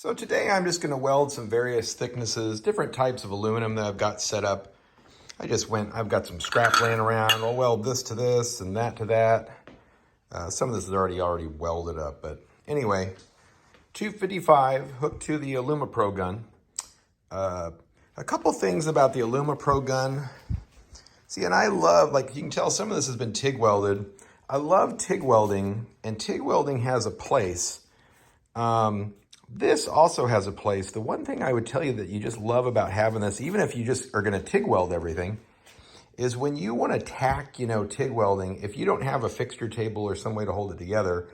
So today I'm just going to weld some various thicknesses, different types of aluminum that I've got set up. I've got some scrap laying around. I'll weld this to this and that to that. Some of this is already welded up, but anyway, 255 hooked to the Aluma Pro gun. A couple things about the Aluma Pro gun. See, and I love, like you can tell some of this has been TIG welded. I love TIG welding, and TIG welding has a place. This also has a place. The one thing I would tell you that you just love about having this, even if you just are going to TIG weld everything, is when you want to tack, TIG welding, if you don't have a fixture table or some way to hold it together,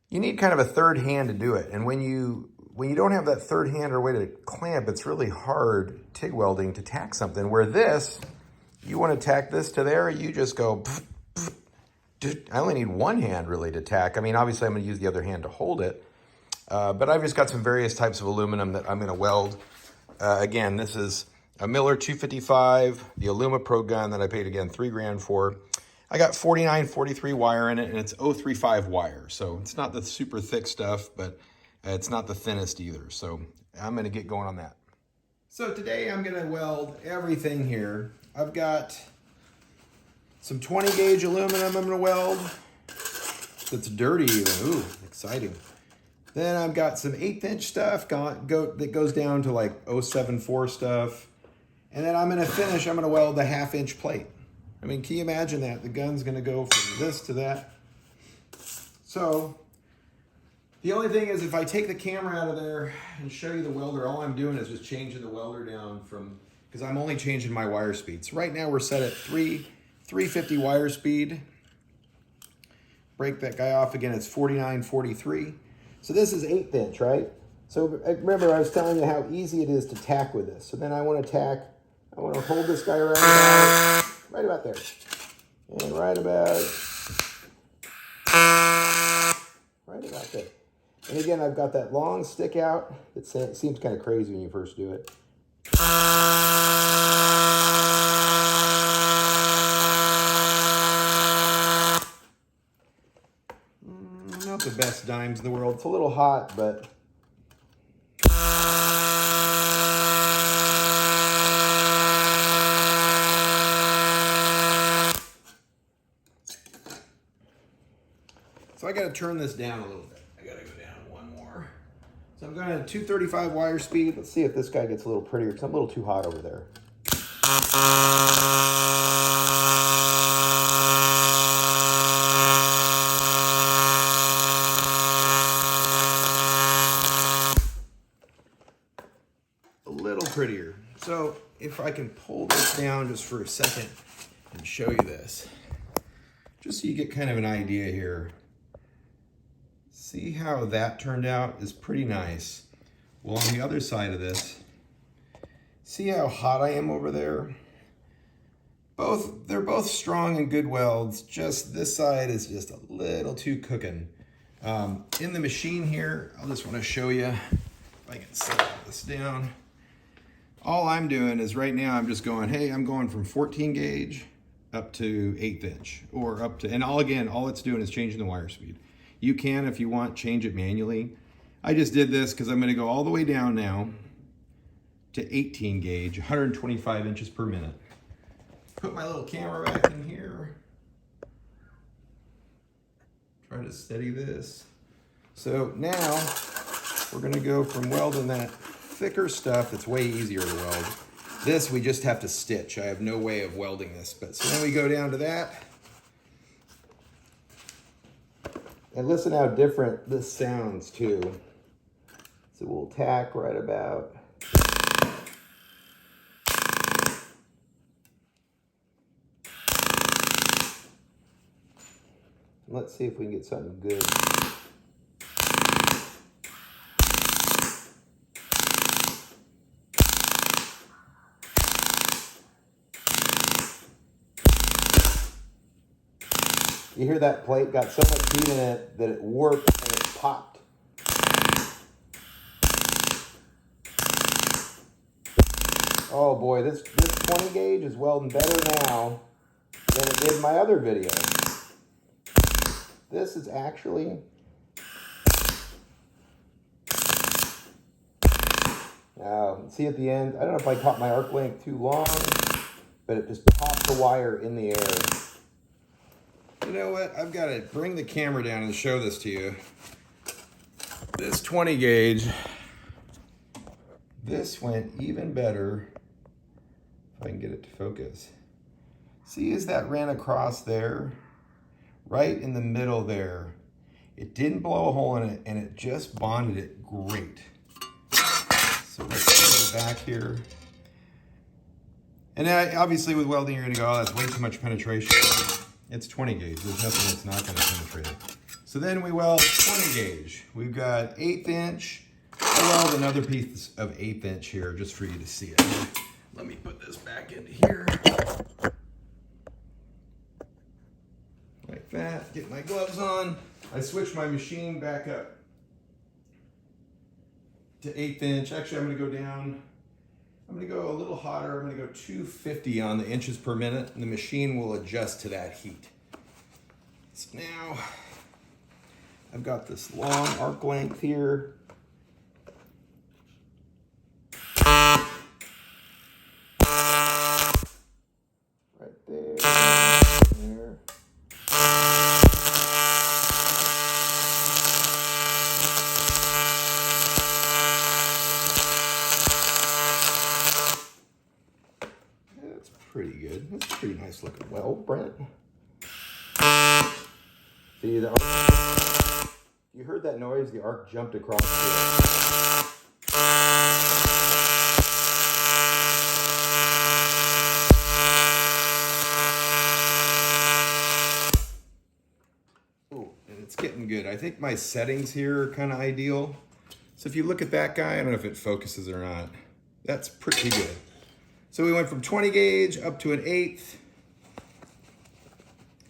you need kind of a third hand to do it. And when you don't have that third hand or way to clamp, it's really hard TIG welding to tack something. Where this, you want to tack this to there, you just go, I only need one hand really to tack. I mean, obviously I'm going to use the other hand to hold it. But I've just got some various types of aluminum that I'm going to weld. Again, this is a Miller 255, the Aluma Pro gun that I paid, again, $3 grand for. I got 4943 wire in it, and it's 035 wire. So it's not the super thick stuff, but it's not the thinnest either. So I'm going to get going on that. So today I'm going to weld everything here. I've got some 20 gauge aluminum I'm going to weld. It's dirty even. Ooh, exciting. Then I've got some 1/8 inch stuff that goes down to like 074 stuff. And then I'm going to weld the 1/2 inch plate. I mean, can you imagine that? The gun's going to go from this to that. So the only thing is, if I take the camera out of there and show you the welder, all I'm doing is just changing the welder down because I'm only changing my wire speed. So right now we're set at 350 wire speed. Break that guy off again, it's 4943. So this is 1/8 inch, right? So remember, I was telling you how easy it is to tack with this. So then I want to hold this guy around right about there. And right about there. And again, I've got that long stick out. It seems kind of crazy when you first do it. Not the best dimes in the world. It's a little hot, but so I got to turn this down a little bit. I got to go down one more. So I'm going to 235 wire speed. Let's see if this guy gets a little prettier, because I'm a little too hot over there. A little prettier. So if I can pull this down just for a second and show you this, just so you get kind of an idea here. See how that turned out is pretty nice. Well, on the other side of this, see how hot I am over there? They're both strong and good welds. Just this side is just a little too cooking. In the machine here, I just want to show you if I can set this down. All I'm doing is right now I'm just going, hey, I'm going from 14 gauge up to 1/8 inch, or up to, and all it's doing is changing the wire speed. You can, if you want, change it manually. I just did this because I'm going to go all the way down now to 18 gauge, 125 inches per minute. Put my little camera back in here. Try to steady this. So now we're going to go from welding that thicker stuff that's way easier to weld. This we just have to stitch. I have no way of welding this. But so then we go down to that. And listen how different this sounds too. So we'll tack right about. Let's see if we can get something good. You hear that plate got so much heat in it that it warped and it popped. Oh boy, this 20 gauge is welding better now than it did in my other video. This is actually Now, see at the end, I don't know if I caught my arc length too long, but it just popped the wire in the air. You know what? I've got to bring the camera down and show this to you. This 20 gauge, this went even better. If I can get it to focus. See, as that ran across there, right in the middle there, it didn't blow a hole in it, and it just bonded it great. So let's go back here. And then obviously with welding, you're gonna go, oh, that's way too much penetration. It's 20 gauge, there's nothing that's not gonna penetrate it. So then we weld 20 gauge. We've got 1/8 inch. I'll weld another piece of 1/8 inch here just for you to see it. Let me put this back into here. Like that, get my gloves on. I switched my machine back up to 1/8 inch. Actually, I'm gonna go down. I'm gonna go a little hotter. I'm gonna go 250 on the inches per minute, and the machine will adjust to that heat. So now, I've got this long arc length here. Right there, there. That's pretty good. That's a pretty nice looking weld, Brent. See, you heard that noise? The arc jumped across the Ooh, and it's getting good. I think my settings here are kind of ideal. So if you look at that guy, I don't know if it focuses or not. That's pretty good. So we went from 20 gauge up to 1/8.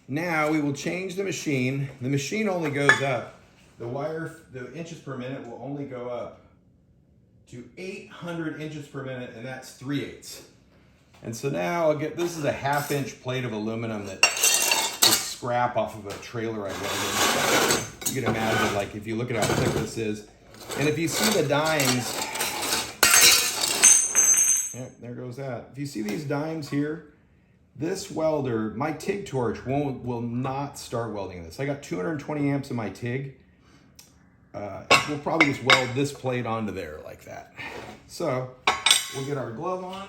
Now we will change the machine. The machine only goes up. The inches per minute will only go up to 800 inches per minute, and that's 3/8. And so now this is a 1/2 inch plate of aluminum that is scrap off of a trailer I welded. You can imagine, like, if you look at how thick this is, and if you see the dimes, yeah, there goes that. If you see these dimes here, this welder, my TIG torch will not start welding this. I got 220 amps in my TIG. We'll probably just weld this plate onto there like that. So we'll get our glove on.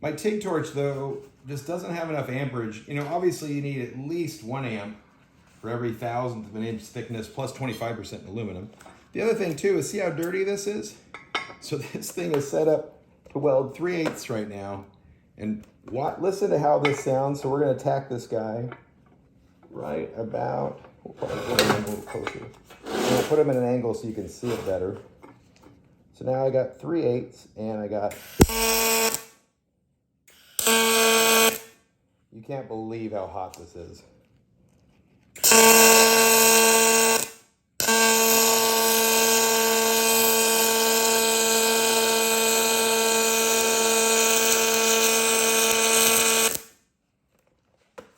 My TIG torch, though, just doesn't have enough amperage. You know, obviously you need at least 1 amp for every 1,000th of an inch thickness plus 25% in aluminum. The other thing too is, see how dirty this is? So this thing is set up to weld 3/8 right now. And listen to how this sounds. So we're gonna attack this guy right about, we'll probably put him a little closer. We'll put him in an angle so you can see it better. So now I got 3/8 and I got, you can't believe how hot this is.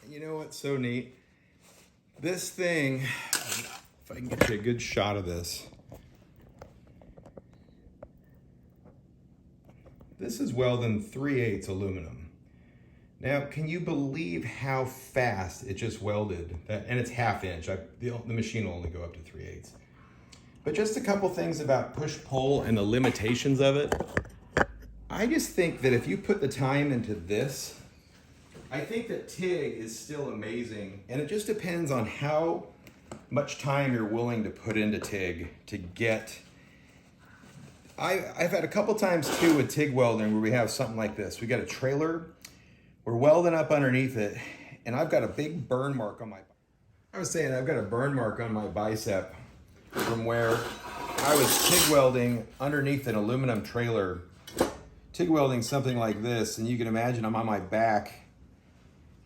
You know what's so neat? This thing, if I can get you a good shot of this. This is welding 3/8 aluminum. Now, can you believe how fast it just welded? And it's 1/2 inch. The machine will only go up to 3/8. But just a couple things about push-pull and the limitations of it. I just think that if you put the time into this, I think that TIG is still amazing. And it just depends on how much time you're willing to put into TIG to get. I've had a couple times too with TIG welding where we have something like this. We got a trailer, we're welding up underneath it, and I've got a big burn mark on my, I've got a burn mark on my bicep from where I was TIG welding underneath an aluminum trailer. TIG welding something like this, and you can imagine I'm on my back,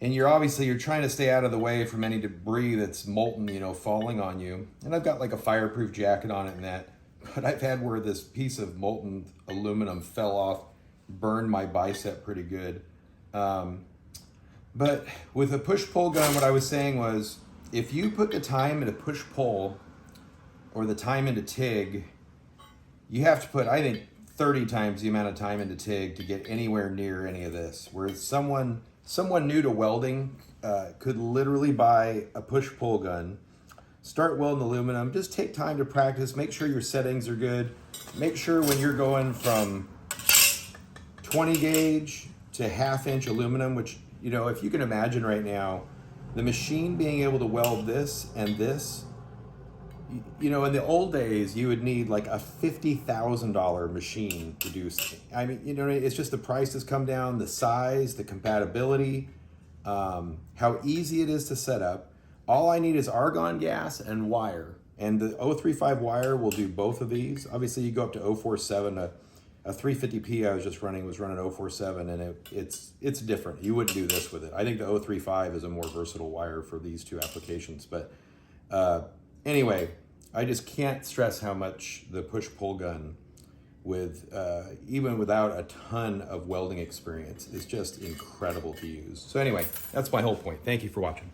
and you're trying to stay out of the way from any debris that's molten, you know, falling on you. And I've got like a fireproof jacket on it and that, but I've had where this piece of molten aluminum fell off, burned my bicep pretty good. But with a push-pull gun, what I was saying was, if you put the time into push-pull or the time into TIG, you have to put, I think, 30 times the amount of time into TIG to get anywhere near any of this. Whereas someone new to welding could literally buy a push-pull gun, start welding aluminum, just take time to practice, make sure your settings are good, make sure when you're going from 20 gauge to 1/2 inch aluminum, which, you know, if you can imagine right now, the machine being able to weld this and this, you know, in the old days, you would need like a $50,000 machine to do. I mean, you know, it's just the price has come down, the size, the compatibility, how easy it is to set up. All I need is argon gas and wire. And the 035 wire will do both of these. Obviously, you go up to 047. A 350p I was just running was running 047, and it's different. You wouldn't do this with it. I think the 035 is a more versatile wire for these two applications. But anyway, I just can't stress how much the push-pull gun, with even without a ton of welding experience, is just incredible to use. So anyway, that's my whole point. Thank you for watching.